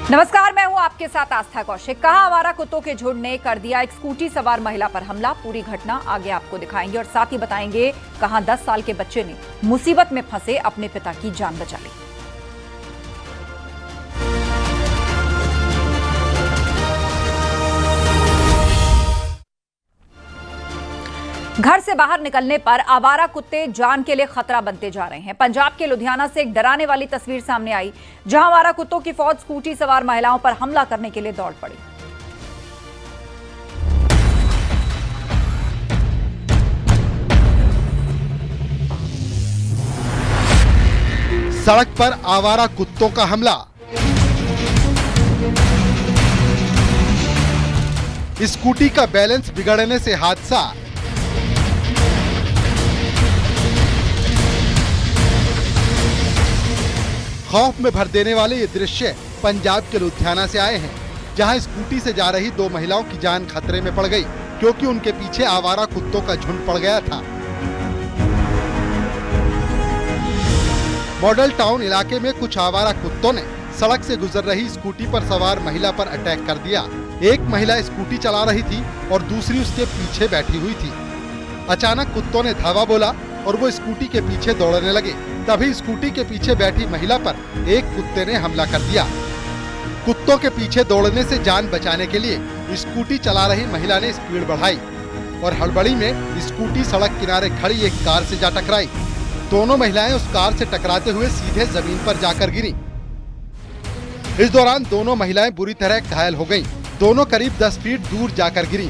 नमस्कार, मैं हूं आपके साथ आस्था कौशिक। कहा आवारा कुत्तों के झुंड ने कर दिया एक स्कूटी सवार महिला पर हमला। पूरी घटना आगे आपको दिखाएंगे और साथ ही बताएंगे कहां 10 साल के बच्चे ने मुसीबत में फंसे अपने पिता की जान बचा ली। घर से बाहर निकलने पर आवारा कुत्ते जान के लिए खतरा बनते जा रहे हैं। पंजाब के लुधियाना से एक डराने वाली तस्वीर सामने आई, जहां आवारा कुत्तों की फौज स्कूटी सवार महिलाओं पर हमला करने के लिए दौड़ पड़ी। सड़क पर आवारा कुत्तों का हमला। स्कूटी का बैलेंस बिगड़ने से हादसा। खौफ में भर देने वाले ये दृश्य पंजाब के लुधियाना से आए हैं, जहां स्कूटी से जा रही दो महिलाओं की जान खतरे में पड़ गई, क्योंकि उनके पीछे आवारा कुत्तों का झुंड पड़ गया था। मॉडल टाउन इलाके में कुछ आवारा कुत्तों ने सड़क से गुजर रही स्कूटी पर सवार महिला पर अटैक कर दिया। एक महिला स्कूटी चला रही थी और दूसरी उसके पीछे बैठी हुई थी। अचानक कुत्तों ने धावा बोला और वो स्कूटी के पीछे दौड़ने लगे। तभी स्कूटी के पीछे बैठी महिला पर एक कुत्ते ने हमला कर दिया। कुत्तों के पीछे दौड़ने से जान बचाने के लिए स्कूटी चला रही महिला ने स्पीड बढ़ाई और हड़बड़ी में स्कूटी सड़क किनारे खड़ी एक कार से जा टकराई। दोनों महिलाएं उस कार से टकराते हुए सीधे जमीन पर जाकर गिरी। इस दौरान दोनों महिलाएं बुरी तरह घायल हो गईं। दोनों करीब 10 फीट दूर जाकर गिरी।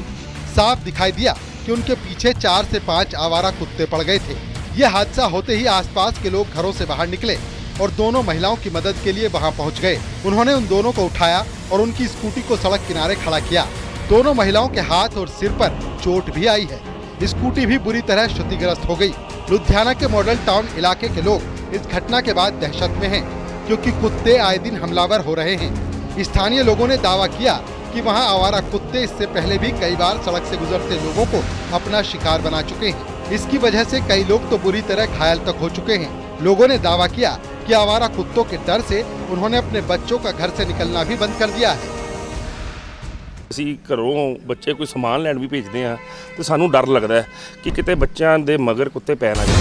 साफ दिखाई दिया कि उनके पीछे 4 से 5 आवारा कुत्ते पड़ गए थे। यह हादसा होते ही आसपास के लोग घरों से बाहर निकले और दोनों महिलाओं की मदद के लिए वहां पहुंच गए। उन्होंने उन दोनों को उठाया और उनकी स्कूटी को सड़क किनारे खड़ा किया। दोनों महिलाओं के हाथ और सिर पर चोट भी आई है। स्कूटी भी बुरी तरह क्षतिग्रस्त हो गई। लुधियाना के मॉडल टाउन इलाके के लोग इस घटना के बाद दहशत में हैं, क्योंकि कुत्ते आए दिन हमलावर हो रहे हैं। स्थानीय लोगों ने दावा किया कि वहां आवारा कुत्ते इससे पहले भी कई बार सड़क से गुजरते लोगों को अपना शिकार बना चुके हैं। इसकी वजह से कई लोग तो बुरी तरह घायल तक हो चुके हैं। लोगों ने दावा किया कि आवारा कुत्तों के डर से उन्होंने अपने बच्चों का घर से निकलना भी बंद कर दिया है। ਅਸੀਂ ਘਰੋਂ ਬੱਚੇ ਕੋਈ ਸਮਾਨ ਲੈਣ ਵੀ ਭੇਜਦੇ ਆ ਤੇ ਸਾਨੂੰ ਡਰ ਲੱਗਦਾ ਹੈ ਕਿ ਕਿਤੇ ਬੱਚਿਆਂ ਦੇ ਮਗਰ ਕੁੱਤੇ ਪੈ ਨਾ ਜਾਣ।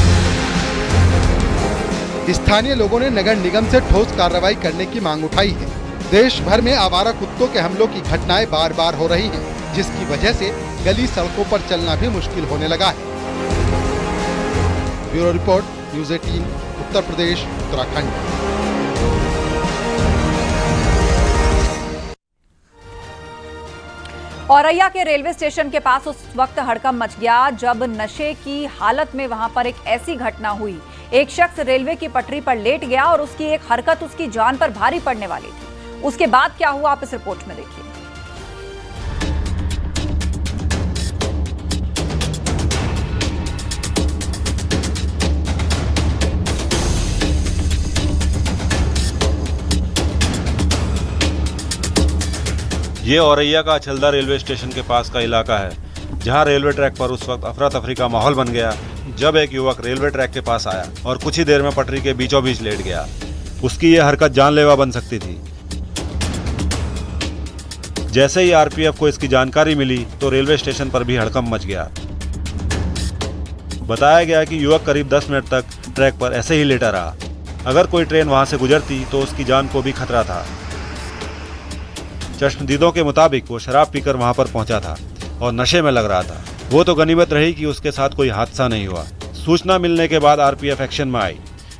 स्थानीय लोगों ने नगर निगम से ठोस कार्रवाई करने की मांग उठाई है। देश भर में आवारा कुत्तों के हमलों की घटनाएं बार बार हो रही हैं, जिसकी वजह से गली सड़कों पर चलना भी मुश्किल होने लगा है। Bureau report, news 18, Uttar Pradesh, Uttarakhand. Auraiya के रेलवे स्टेशन के पास उस वक्त हड़कंप मच गया जब नशे की हालत में वहां पर एक ऐसी घटना हुई। एक शख्स रेलवे की पटरी पर लेट गया और उसकी एक हरकत उसकी जान पर भारी पड़ने वाली थी। उसके बाद क्या हुआ, आप इस रिपोर्ट में देखिए। ये औरैया का अचलदा रेलवे स्टेशन के पास का इलाका है, जहां रेलवे ट्रैक पर उस वक्त अफरा तफरी का माहौल बन गया जब एक युवक रेलवे ट्रैक के पास आया और कुछ ही देर में पटरी के बीचों बीच लेट गया। उसकी ये हरकत जानलेवा बन सकती थी। जैसे ही आरपीएफ को इसकी जानकारी मिली तो रेलवे स्टेशन पर भी हड़कंप मच गया। बताया गया कि युवक करीब 10 मिनट तक ट्रैक पर ऐसे ही लेटा रहा। अगर कोई ट्रेन वहां से गुजरती तो उसकी जान को भी खतरा था। चश्मदीदों के मुताबिक वो शराब पीकर वहां पर पहुंचा था और नशे में लग रहा था। वो तो गनीमत रही कि उसके साथ कोई हादसा नहीं हुआ। सूचना मिलने के बाद आरपीएफ एक्शन में आई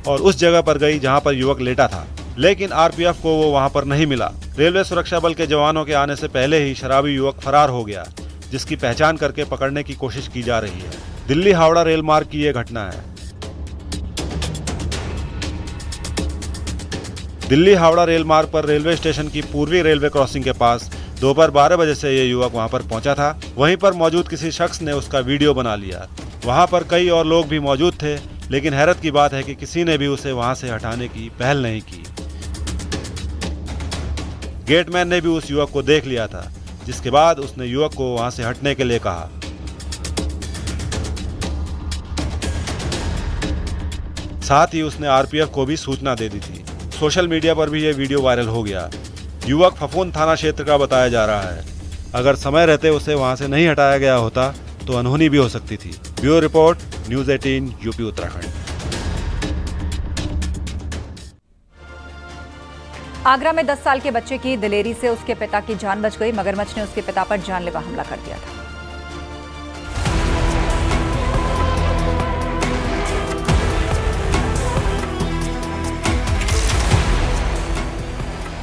और उस जगह पर गई जहां पर युवक लेटा था, लेकिन आरपीएफ को वो वहां पर नहीं मिला। रेलवे सुरक्षा बल के जवानों के आने से पहले ही शराबी युवक फरार हो गया, जिसकी पहचान करके पकड़ने की कोशिश की जा रही है। दिल्ली हावड़ा रेल मार्ग की ये घटना है। दिल्ली हावड़ा रेल मार्ग पर रेलवे स्टेशन की पूर्वी रेलवे क्रॉसिंग के पास दोपहर 12 बजे से ये युवक वहां पर पहुंचा था। वहीं पर मौजूद किसी शख्स ने उसका वीडियो बना लिया। वहां पर कई और लोग भी मौजूद थे, लेकिन हैरत की बात है कि किसी ने भी उसे वहां से हटाने की पहल नहीं की। गेटमैन ने भी उस युवक को देख लिया था, जिसके बाद उसने युवक को वहां से हटने के लिए कहा। साथ ही उसने आरपीएफ को भी सूचना दे दी थी। सोशल मीडिया पर भी ये वीडियो वायरल हो गया। युवक फफूंद थाना क्षेत्र का बताया जा रहा है। अगर समय रहते उसे वहां से नहीं हटाया गया होता तो अनहोनी भी हो सकती थी। Bureau report, news 18, UP Uttarakhand. Agra में 10 साल के बच्चे की दिलेरी से उसके पिता की जान बच गई। मगरमच्छ ने उसके पिता पर जानलेवा हमला कर दिया था।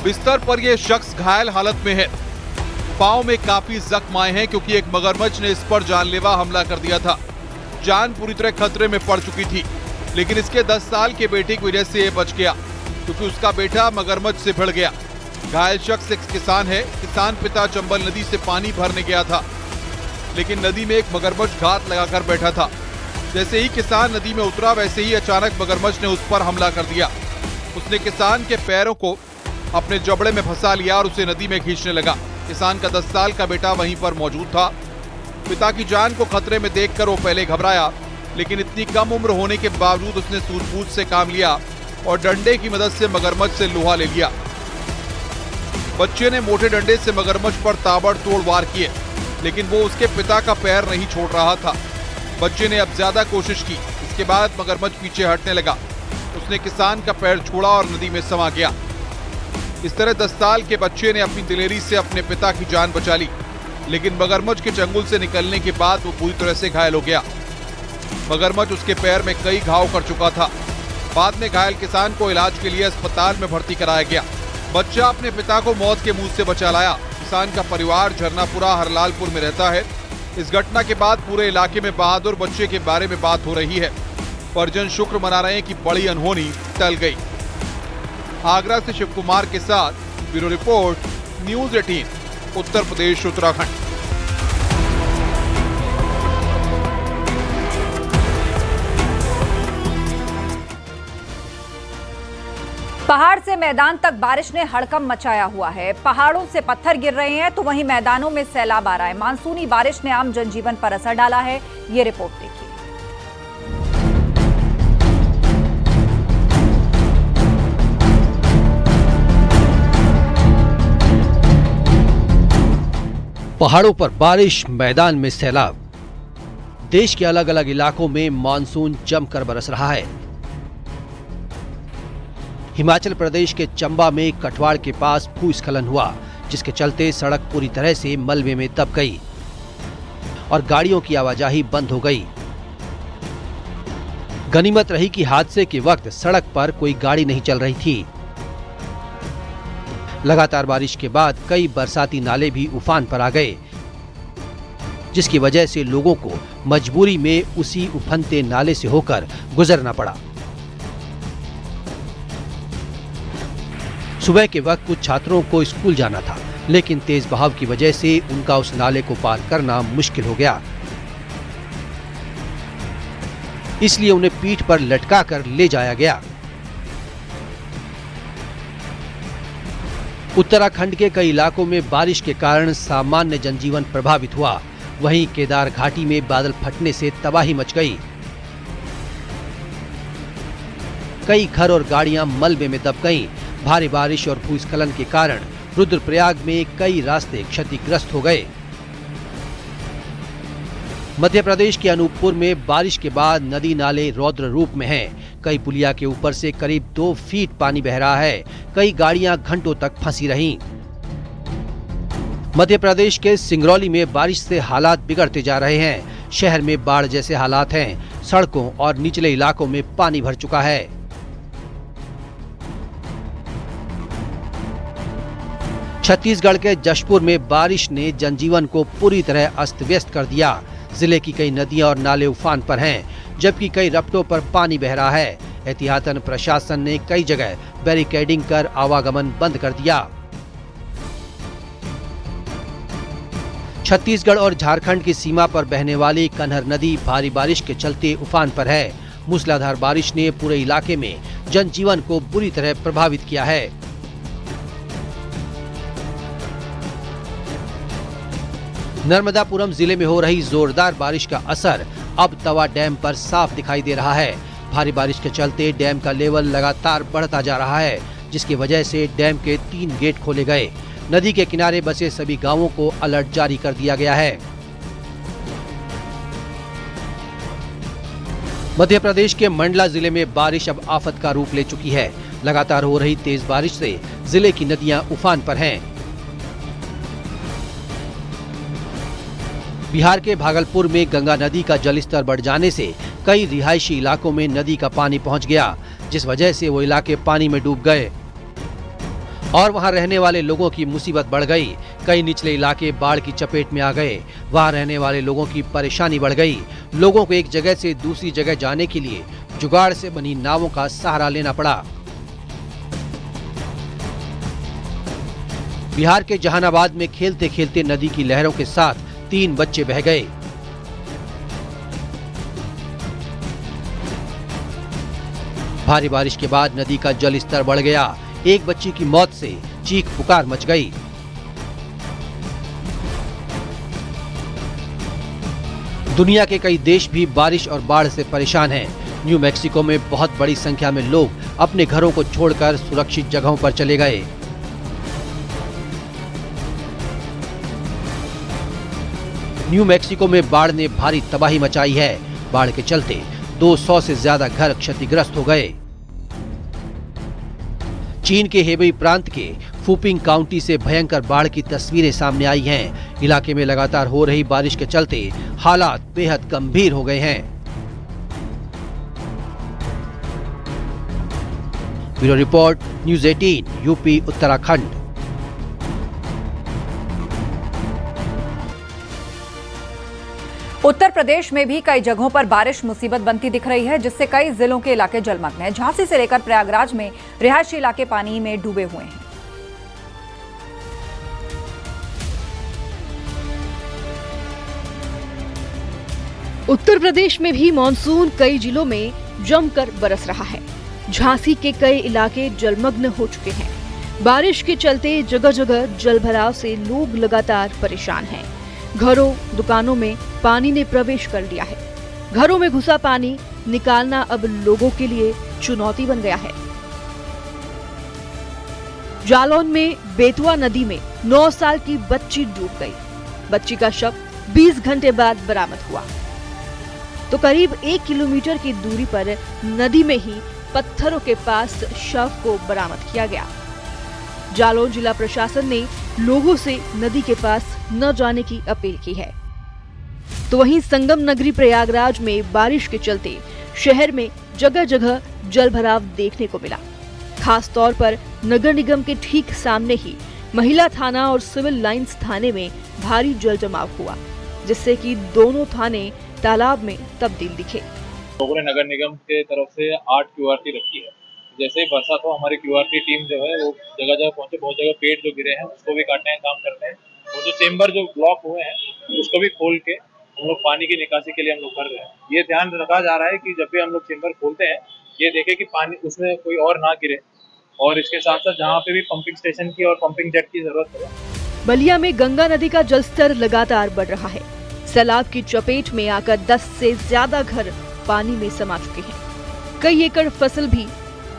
बिस्तर पर यह शख्स घायल हालत में है। पांव में काफी जख्म आए हैं क्योंकि एक मगरमच्छ ने इस पर जानलेवा हमला कर दिया था। जान पूरी तरह खतरे में पड़ चुकी थी, लेकिन इसके 10 साल के बेटे की वजह से ये बच गया क्योंकि उसका बेटा मगरमच्छ से भिड़ गया। घायल शख्स एक किसान है। किसान पिता चंबल नदी से पानी भरने गया था, लेकिन नदी में एक मगरमच्छ घात लगाकर बैठा था। जैसे ही किसान नदी में उतरा, वैसे ही अचानक मगरमच्छ ने उस पर हमला कर दिया। उसने किसान के पैरों को अपने जबड़े में फंसा लिया और उसे नदी में खींचने लगा। किसान का 10 साल का बेटा वहीं पर मौजूद था। पिता की जान को खतरे में देखकर वो पहले घबराया, लेकिन इतनी कम उम्र होने के बावजूद उसने सूझबूझ से काम लिया और डंडे की मदद से मगरमच्छ से लोहा ले लिया। बच्चे ने मोटे डंडे से मगरमच्छ पर ताबड़तोड़ वार किए, लेकिन वो उसके पिता का पैर नहीं छोड़ रहा था। बच्चे ने अब ज्यादा कोशिश की। इसके बाद मगरमच्छ पीछे हटने लगा। उसने किसान का पैर छोड़ा और नदी में समा गया। इस तरह 10 साल के बच्चे ने अपनी दिलेरी से अपने पिता की जान बचा ली, लेकिन मगरमच्छ के चंगुल से निकलने के बाद वो पूरी तरह से घायल हो गया। मगरमच्छ उसके पैर में कई घाव कर चुका था। बाद में घायल किसान को इलाज के लिए अस्पताल में भर्ती कराया गया। बच्चा अपने पिता को मौत के मुंह से बचा लाया। किसान का परिवार झरनापुरा हरलालपुर में रहता है। इस घटना के बाद पूरे इलाके में बहादुर बच्चे के बारे में बात हो रही है। परिजन शुक्र मना रहे हैं कि बड़ी अनहोनी टल गई। आगरा से शिव कुमार के साथ bureau report, news 18, Uttar Pradesh, Uttarakhand. पहाड़ से मैदान तक बारिश ने हड़कंप मचाया हुआ है। पहाड़ों से पत्थर गिर रहे हैं तो वहीं मैदानों में सैलाब आ रहा है। मानसूनी बारिश ने आम जनजीवन पर असर डाला है। ये रिपोर्ट देखिए। पहाड़ों पर बारिश, मैदान में सैलाब। देश के अलग अलग इलाकों में मानसून जमकर बरस रहा है। हिमाचल प्रदेश के चंबा में कटवाड़ के पास भूस्खलन हुआ, जिसके चलते सड़क पूरी तरह से मलबे में दब गई और गाड़ियों की आवाजाही बंद हो गई। गनीमत रही कि हादसे के वक्त सड़क पर कोई गाड़ी नहीं चल रही थी। लगातार बारिश के बाद कई बरसाती नाले भी उफान पर आ गए, जिसकी वजह से लोगों को मजबूरी में उसी उफनते नाले से होकर गुजरना पड़ा। सुबह के वक्त कुछ छात्रों को स्कूल जाना था, लेकिन तेज बहाव की वजह से उनका उस नाले को पार करना मुश्किल हो गया। इसलिए उन्हें पीठ पर लटकाकर ले जाया गया। उत्तराखंड के कई इलाकों में बारिश के कारण सामान्य जनजीवन प्रभावित हुआ। वहीं केदार घाटी में बादल फटने से तबाही मच गई। कई घर और गाड़ियां मलबे में दब गईं। भारी बारिश और भूस्खलन के कारण रुद्रप्रयाग में कई रास्ते क्षतिग्रस्त हो गए। मध्य प्रदेश के अनूपपुर में बारिश के बाद नदी नाले रौद्र रूप में हैं। कई पुलिया के ऊपर से करीब 2 फीट पानी बह रहा है। कई गाड़ियां घंटों तक फंसी रहीं। मध्य प्रदेश के सिंगरौली में बारिश से हालात बिगड़ते जा रहे हैं। शहर में बाढ़ जैसे हालात हैं। सड़कों और निचले इलाकों में पानी भर चुका है। छत्तीसगढ़ के जशपुर में बारिश ने जनजीवन को पूरी तरह अस्त व्यस्त कर दिया। जिले की कई नदियां और नाले उफान पर हैं, जबकि कई रपटों पर पानी बह रहा है। एहतियातन प्रशासन ने कई जगह बैरिकेडिंग कर आवागमन बंद कर दिया। छत्तीसगढ़ और झारखंड की सीमा पर बहने वाली कन्हर नदी भारी बारिश के चलते उफान पर है। मूसलाधार बारिश ने पूरे इलाके में जनजीवन को बुरी तरह प्रभावित किया है। नर्मदापुरम जिले में हो रही जोरदार बारिश का असर अब तवा डैम पर साफ दिखाई दे रहा है। भारी बारिश के चलते डैम का लेवल लगातार बढ़ता जा रहा है, जिसकी वजह से डैम के 3 गेट खोले गए। नदी के किनारे बसे सभी गांवों को अलर्ट जारी कर दिया गया है। मध्य प्रदेश के मंडला जिले में बारिश अब आफत का रूप ले चुकी है। लगातार हो रही तेज बारिश से जिले की नदियां उफान पर हैं। बिहार के भागलपुर में गंगा नदी का जलस्तर बढ़ जाने से कई रिहायशी इलाकों में नदी का पानी पहुंच गया, जिस वजह से वो इलाके पानी में डूब गए और वहां रहने वाले लोगों की मुसीबत बढ़ गई। कई निचले इलाके बाढ़ की चपेट में आ गए। वहां रहने वाले लोगों की परेशानी बढ़ गई। लोगों को एक जगह से दूसरी जगह जाने के लिए जुगाड़ से बनी नावों का सहारा लेना पड़ा। बिहार के जहानाबाद में खेलते खेलते नदी की लहरों के साथ 3 बच्चे बह गए। भारी बारिश के बाद नदी का जल स्तर बढ़ गया। एक बच्ची की मौत से चीख पुकार मच गई। दुनिया के कई देश भी बारिश और बाढ़ से परेशान हैं। न्यू मैक्सिको में बहुत बड़ी संख्या में लोग अपने घरों को छोड़कर सुरक्षित जगहों पर चले गए। न्यू मैक्सिको में बाढ़ ने भारी तबाही मचाई है। बाढ़ के चलते 200 से ज्यादा घर क्षतिग्रस्त हो गए। चीन के हेबेई प्रांत के फुपिंग काउंटी से भयंकर बाढ़ की तस्वीरें सामने आई हैं। इलाके में लगातार हो रही बारिश के चलते हालात बेहद गंभीर हो गए हैं। Bureau report, news 18, UP Uttarakhand. Uttar Pradesh में भी कई जगहों पर बारिश मुसीबत बनती दिख रही है, जिससे कई जिलों के इलाके जलमग्न हैं। झांसी से लेकर प्रयागराज में रिहायशी इलाके पानी में डूबे हुए हैं। उत्तर प्रदेश में भी मानसून कई जिलों में जमकर बरस रहा है। झांसी के कई इलाके जलमग्न हो चुके हैं। बारिश के चलते जगह जगह जलभराव से लोग लगातार परेशान हैं। घरों, दुकानों में पानी ने प्रवेश कर लिया है। घरों में घुसा पानी निकालना अब लोगों के लिए चुनौती बन गया है। जालौन में बेतवा नदी में 9 साल की बच्ची डूब गई। बच्ची का शव 20 घंटे बाद बरामद हुआ तो करीब 1 किलोमीटर की दूरी पर नदी में ही पत्थरों के पास शव को बरामद किया गया। जालौन जिला प्रशासन ने लोगों से नदी के पास न जाने की अपील की है। तो वहीं संगम नगरी प्रयागराज में बारिश के चलते शहर में जगह जगह जलभराव देखने को मिला। खास तौर पर नगर निगम के ठीक सामने ही महिला थाना और सिविल लाइंस थाने में भारी जल जमाव हुआ, जिससे कि दोनों थाने तालाब में तब्दील दिखे। लोगों ने नगर निगम के तरफ से 8 QRT रखी है। जैसे ही बरसात हो हमारी QRT टीम जो है वो जगह जगह पहुंचे। बहुत जगह पेड़ जो गिरे हैं उसको भी काटने का काम करते हैं। वो जो चेम्बर जो ब्लॉक हुए हैं उसको भी खोल के हम लोग पानी की निकासी के लिए हम लोग कर रहे हैं। ये ध्यान रखा जा रहा है कि जब भी हम लोग चेम्बर खोलते हैं ये देखें कि पानी उसमें कोई और ना गिरे, और इसके साथ साथ जहाँ पे भी पंपिंग स्टेशन की और पंपिंग जेट की जरूरत है। बलिया में गंगा नदी का जलस्तर लगातार बढ़ रहा है। सैलाब की चपेट में आकर 10 से ज्यादा घर पानी में समा चुके हैं। कई एकड़ फसल भी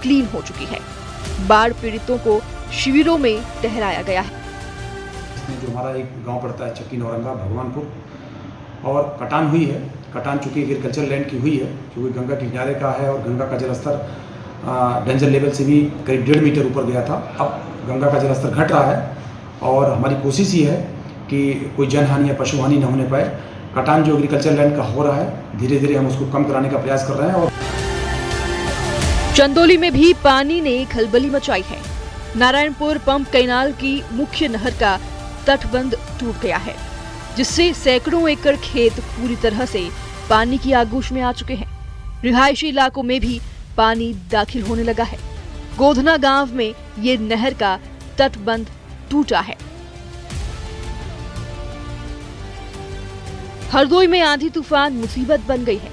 क्लीन हो चुकी है। बाढ़ पीड़ितों को शिविरों में ठहराया गया है। जो हमारा एक गांव पड़ता है चक्की नौरंगा भगवानपुर, और कटान हुई है। कटान चूँकि एग्रीकल्चर लैंड की हुई है, क्योंकि गंगा के किनारे का है और गंगा का जलस्तर डेंजर लेवल से भी करीब 1.5 मीटर ऊपर गया था। अब गंगा का जलस्तर घट रहा है और हमारी कोशिश ये है कि कोई जनहानि या पशु हानि न होने पाए। कटान जो एग्रीकल्चर लैंड का हो रहा है, धीरे धीरे हम उसको कम कराने का प्रयास कर रहे हैं। और चंदौली में भी पानी ने खलबली मचाई है। नारायणपुर पंप कैनाल की मुख्य नहर का तटबंध टूट गया है, जिससे सैकड़ों एकड़ खेत पूरी तरह से पानी की आगोश में आ चुके हैं। रिहायशी इलाकों में भी पानी दाखिल होने लगा है। गोधना गांव में ये नहर का तटबंध टूटा है। हरदोई में आंधी तूफान मुसीबत बन गई है।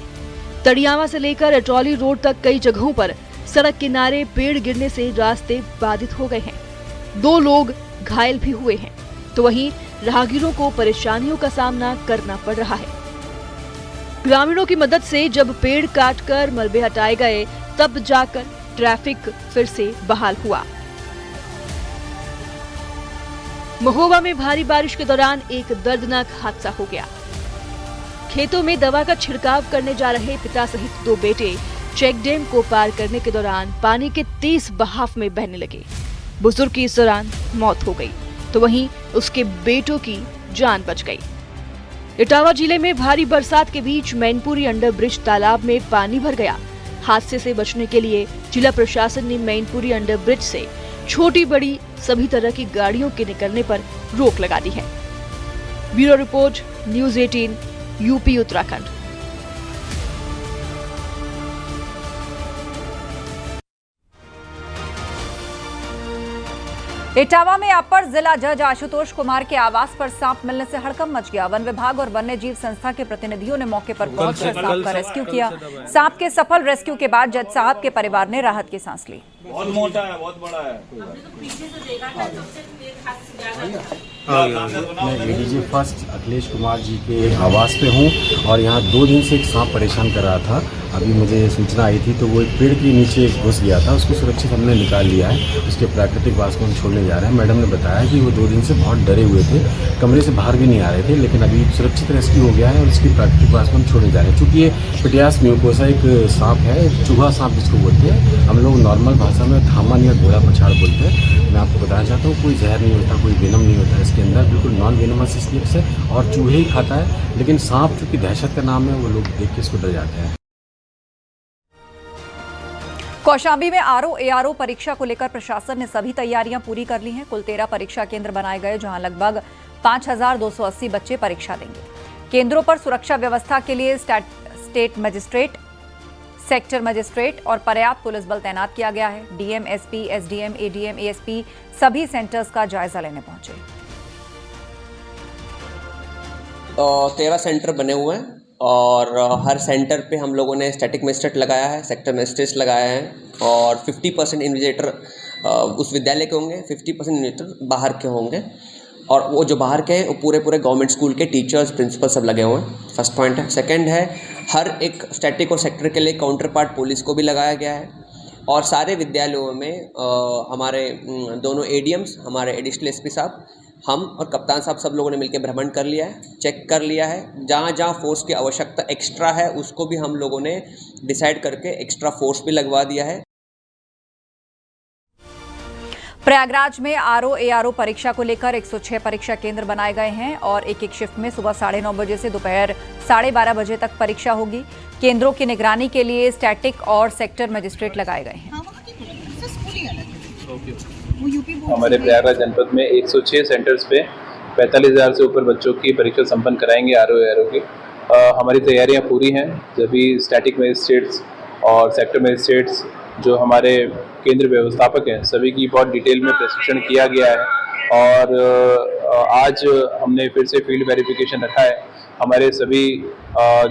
तड़ियावा से लेकर अटौली रोड तक कई जगहों पर सड़क किनारे पेड़ गिरने से रास्ते बाधित हो गए हैं। 2 लोग घायल भी हुए हैं, तो वहीं राहगीरों को परेशानियों का सामना करना पड़ रहा है। ग्रामीणों की मदद से जब पेड़ काटकर मलबे हटाए गए, तब जाकर ट्रैफिक फिर से बहाल हुआ। महोबा में भारी बारिश के दौरान एक दर्दनाक हादसा हो गया। खेतों में दवा का छिड़काव करने जा रहे पिता सहित 2 बेटे चेक डैम को पार करने के दौरान पानी के तेज बहाव में बहने लगे। बुजुर्ग की इस दौरान मौत हो गई, तो वहीं उसके बेटों की जान बच गई। इटावा जिले में भारी बरसात के बीच मैनपुरी अंडर ब्रिज तालाब में पानी भर गया। हादसे से बचने के लिए जिला प्रशासन ने मैनपुरी अंडर ब्रिज से छोटी बड़ी सभी तरह की गाड़ियों के निकलने पर रोक लगा दी है। Bureau report, news 18, UP Uttarakhand. Etawah में अपर जिला जज आशुतोष कुमार के आवास पर सांप मिलने से हड़कंप मच गया। वन विभाग और वन्य जीव संस्था के प्रतिनिधियों ने मौके पर पहुंचकर सांप का रेस्क्यू किया। सांप के सफल रेस्क्यू के बाद जज साहब के परिवार ने राहत की सांस ली। बहुत मोटा है, बहुत बड़ा है। मैं एडीजी फर्स्ट अखिलेश कुमार जी के आवास पे हूँ और यहाँ 2 दिन से एक सांप परेशान कर रहा था। अभी मुझे सूचना आई थी तो वो एक पेड़ के नीचे घुस गया था, उसको सुरक्षित हमने निकाल लिया है। उसके प्राकृतिक वास में हम छोड़ने जा रहे हैं। मैडम ने बताया कि वो 2 दिन से बहुत डरे हुए थे, कमरे से बाहर भी नहीं आ रहे थे, लेकिन अभी सुरक्षित रेस्क्यू हो गया है और उसकी प्राकृतिक वास में हम छोड़ने जा रहे हैं। चूँकि ये पिटियास म्यूकोसा एक सांप है, चूहा सांप जिसको बोलते हैं, हम लोग नॉर्मल भाषा में धामन या घोड़ा पछाड़ बोलते हैं। मैं आपको बताना चाहता हूँ कोई जहर नहीं होता, कोई वेनम नहीं होता इसके अंदर, बिल्कुल नॉन वेनमस स्नेक्स है और चूहे ही खाता है। लेकिन सांप चूँकि दहशत का नाम है, वो लोग देख के इसको डर जाते हैं। कौशाम्बी में आरओ एआरओ परीक्षा को लेकर प्रशासन ने सभी तैयारियां पूरी कर ली हैं। कुल 13 परीक्षा केंद्र बनाए गए, जहां लगभग 5280 बच्चे परीक्षा देंगे। केंद्रों पर सुरक्षा व्यवस्था के लिए स्टेट मजिस्ट्रेट, सेक्टर मजिस्ट्रेट और पर्याप्त पुलिस बल तैनात किया गया है। DM, SP, SDM, ADM, ASP सभी सेंटर्स का जायजा लेने पहुंचे। 13 सेंटर बने हुए हैं और हर सेंटर पे हम लोगों ने स्टैटिक मजिस्ट्रेट लगाया है, सेक्टर मजिस्ट्रेट्स लगाए हैं और 50% इन्विजिलेटर उस विद्यालय के होंगे, 50% इन्विजिलेटर बाहर के होंगे। और वो जो बाहर के हैं वो पूरे गवर्नमेंट स्कूल के टीचर्स, प्रिंसिपल सब लगे हुए हैं। फर्स्ट पॉइंट है। सेकंड है, हर एक स्टैटिक और सेक्टर के लिए काउंटर पार्ट पुलिस को भी लगाया गया है और सारे विद्यालयों में हमारे दोनों एडीएम्स, हमारे एडिशनल एसपी साहब, हम और कप्तान साहब सब लोगों ने मिलकर भ्रमण कर लिया है, चेक कर लिया है। जहाँ जहाँ फोर्स की आवश्यकता एक्स्ट्रा है उसको भी हम लोगों ने डिसाइड करके एक्स्ट्रा फोर्स भी लगवा दिया है। प्रयागराज में आरओ एआरओ परीक्षा को लेकर 106 परीक्षा केंद्र बनाए गए हैं और एक शिफ्ट में सुबह 9:30 बजे से दोपहर 12:30 बजे तक परीक्षा होगी। केंद्रों की निगरानी के लिए स्टैटिक और सेक्टर मजिस्ट्रेट लगाए गए हैं। हमारे प्रयागराज जनपद में 106 सेंटर्स पे 45,000 से ऊपर बच्चों की परीक्षा संपन्न कराएंगे आरओ एआरओ की। हमारी तैयारियां पूरी हैं। सभी स्टैटिक मजिस्ट्रेट्स और सेक्टर मजिस्ट्रेट्स जो हमारे केंद्र व्यवस्थापक हैं, सभी की बहुत डिटेल में प्रशिक्षण किया गया है और आज हमने फिर से फील्ड वेरिफिकेशन रखा है। हमारे सभी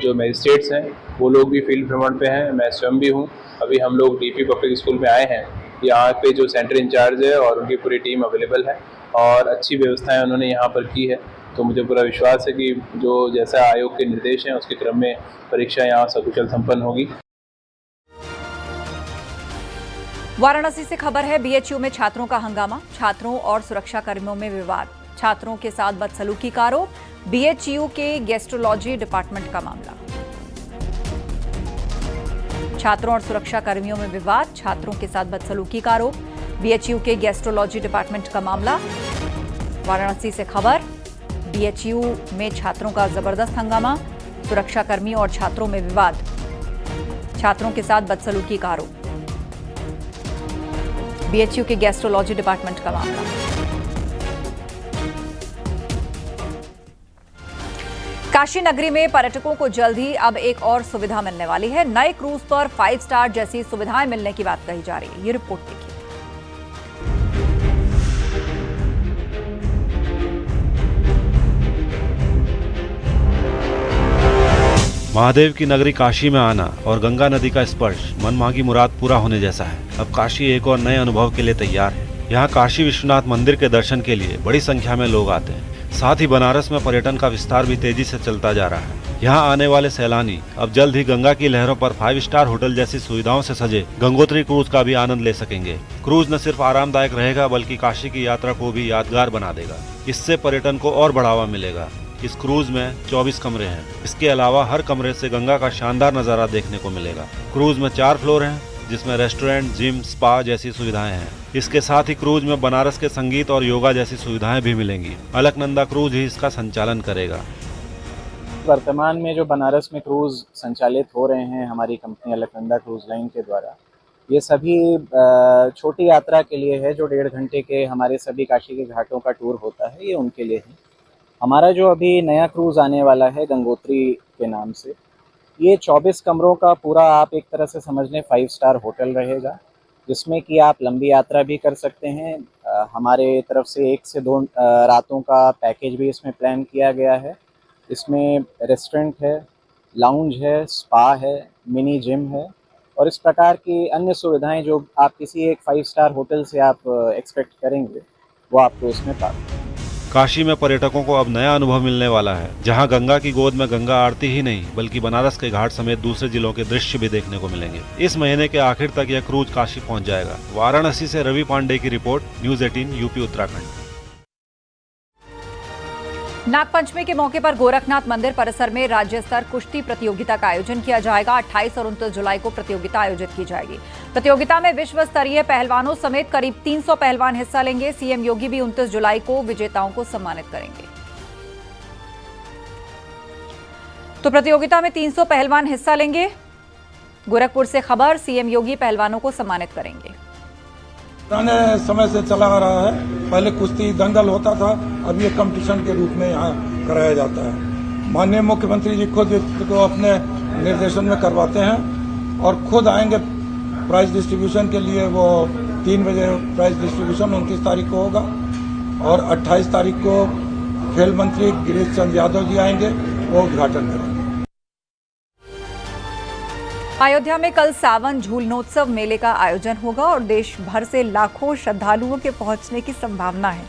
जो मजिस्ट्रेट्स हैं वो लोग भी फील्ड भ्रमण पे हैं, मैं स्वयं भी हूँ। अभी हम लोग डीपी पब्लिक स्कूल में आए हैं। यहाँ पे जो सेंटर इंचार्ज है और उनकी पूरी टीम अवेलेबल है और अच्छी व्यवस्थाएं उन्होंने यहाँ पर की है। तो मुझे पूरा विश्वास है कि जो जैसा आयोग के निर्देश हैं उसके क्रम में परीक्षा यहाँ सकुशल संपन्न होगी। वाराणसी से खबर है, बीएचयू में छात्रों का हंगामा, छात्रों और सुरक्षा कर्मियों में विवाद, छात्रों के साथ बदसलूकी का आरोप, बीएचयू के गैस्ट्रोलॉजी डिपार्टमेंट का मामला। छात्रों और सुरक्षा कर्मियों में विवाद, छात्रों के साथ बदसलूकी का आरोप, बीएचयू के गैस्ट्रोलॉजी डिपार्टमेंट का मामला। वाराणसी से खबर, बीएचयू में छात्रों का जबरदस्त हंगामा, सुरक्षा कर्मियों और छात्रों में विवाद, छात्रों के साथ बदसलूकी का आरोप, बीएचयू के गैस्ट्रोलॉजी डिपार्टमेंट का मामला। काशी नगरी में पर्यटकों को जल्द ही अब एक और सुविधा मिलने वाली है। नए क्रूज पर 5 स्टार जैसी सुविधाएं मिलने की बात कही जा रही है। ये रिपोर्ट देखिए। महादेव की नगरी काशी में आना और गंगा नदी का स्पर्श मनमांगी मुराद पूरा होने जैसा है। अब काशी एक और नए अनुभव के लिए तैयार है। यहाँ काशी विश्वनाथ मंदिर के दर्शन के लिए बड़ी संख्या में लोग आते हैं। साथ ही बनारस में पर्यटन का विस्तार भी तेजी से चलता जा रहा है। यहाँ आने वाले सैलानी अब जल्द ही गंगा की लहरों पर 5 स्टार होटल जैसी सुविधाओं से सजे गंगोत्री क्रूज का भी आनंद ले सकेंगे। क्रूज न सिर्फ आरामदायक रहेगा बल्कि काशी की यात्रा को भी यादगार बना देगा। इससे पर्यटन को और बढ़ावा मिलेगा। इस क्रूज में 24 कमरे हैं। इसके अलावा हर कमरे से गंगा का शानदार नजारा देखने को मिलेगा। क्रूज में 4 फ्लोर हैं, जिसमें रेस्टोरेंट, जिम, स्पा जैसी सुविधाएं हैं। इसके साथ ही क्रूज में बनारस के संगीत और योगा जैसी सुविधाएं भी मिलेंगी। अलकनंदा क्रूज ही इसका संचालन करेगा। वर्तमान में जो बनारस में क्रूज संचालित हो रहे हैं हमारी कंपनी अलकनंदा क्रूज लाइन के द्वारा, ये सभी छोटी यात्रा के लिए है। जो 1.5 घंटे के हमारे सभी काशी के घाटों का टूर होता है, ये उनके लिए है। हमारा जो अभी नया क्रूज आने वाला है गंगोत्री के नाम से, ये 24 कमरों का पूरा आप एक तरह से समझ लें 5 स्टार होटल रहेगा, जिसमें कि आप लंबी यात्रा भी कर सकते हैं। हमारे तरफ से 1 से 2 रातों का पैकेज भी इसमें प्लान किया गया है। इसमें रेस्टोरेंट है, लाउंज है, स्पा है, मिनी जिम है और इस प्रकार की अन्य सुविधाएं जो आप किसी एक 5 स्टार होटल से आप एक्सपेक्ट करेंगे, वो आपको इसमें प्राप्त। काशी में पर्यटकों को अब नया अनुभव मिलने वाला है, जहां गंगा की गोद में गंगा आरती ही नहीं बल्कि बनारस के घाट समेत दूसरे जिलों के दृश्य भी देखने को मिलेंगे। इस महीने के आखिर तक यह क्रूज काशी पहुंच जाएगा। वाराणसी से रवि पांडे की report, news 18 UP Uttarakhand. Nagpanchami के मौके पर गोरखनाथ मंदिर परिसर में राज्य स्तर कुश्ती प्रतियोगिता का आयोजन किया जाएगा। 28 और 29 जुलाई को प्रतियोगिता आयोजित की जाएगी। प्रतियोगिता में विश्व स्तरीय पहलवानों समेत करीब 300 पहलवान हिस्सा लेंगे। सीएम योगी भी 29 जुलाई को विजेताओं को सम्मानित करेंगे। तो प्रतियोगिता में 300 पहलवान हिस्सा लेंगे। गोरखपुर से खबर, सीएम योगी पहलवानों को सम्मानित करेंगे। पुराने समय से चला आ रहा है। पहले कुश्ती दंगल होता था, अब ये कंपटीशन के रूप में यहाँ कराया जाता है। माननीय मुख्यमंत्री जी खुद इसको अपने निर्देशन में करवाते हैं और खुद आएंगे प्राइज डिस्ट्रीब्यूशन के लिए। वो 3 बजे प्राइज डिस्ट्रीब्यूशन 29 तारीख को होगा और 28 तारीख को खेल मंत्री गिरीश चंद्र यादव जी आएंगे, वो उद्घाटन करेंगे। अयोध्या में कल सावन झूलनोत्सव मेले का आयोजन होगा और देश भर से लाखों श्रद्धालुओं के पहुंचने की संभावना है।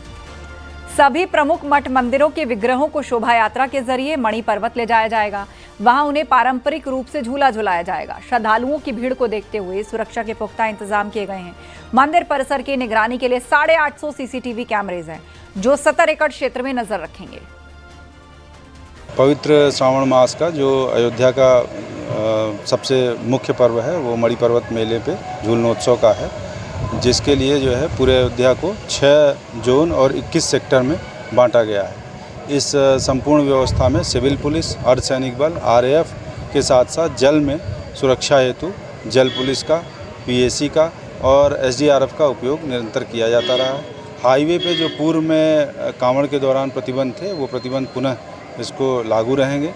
सभी प्रमुख मठ मंदिरों के विग्रहों को शोभा यात्रा के जरिए मणि पर्वत ले जाया जाएगा। वहां उन्हें पारंपरिक रूप से झूला झुलाया जाएगा। श्रद्धालुओं की भीड़ को देखते हुए सुरक्षा के पुख्ता इंतजाम किए गए हैं। मंदिर परिसर की निगरानी के लिए 850 सीसीटीवी कैमरेज हैं, जो 70 एकड़ क्षेत्र में नजर रखेंगे। पवित्र श्रावण मास का जो अयोध्या का सबसे मुख्य पर्व है, वो मणि पर्वत मेले पे झूलनोत्सव का है, जिसके लिए जो है पूरे अयोध्या को 6 जोन और 21 सेक्टर में बांटा गया है। इस संपूर्ण व्यवस्था में सिविल पुलिस, अर्धसैनिक बल, आरएएफ के साथ साथ जल में सुरक्षा हेतु जल पुलिस का, पीएसी का और एसडीआरएफ का उपयोग निरंतर किया जाता रहा है। हाईवे पे जो पूर्व में कांवड़ के दौरान प्रतिबंध थे, वो प्रतिबंध पुनः इसको लागू रहेंगे।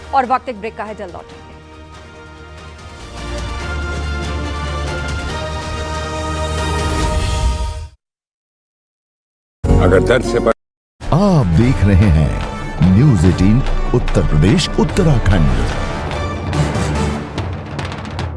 और वक्त एक ब्रेक का है, जल्द लौटेंगे। अगर दर्द से आप देख रहे हैं न्यूज़ 18 उत्तर प्रदेश उत्तराखंड।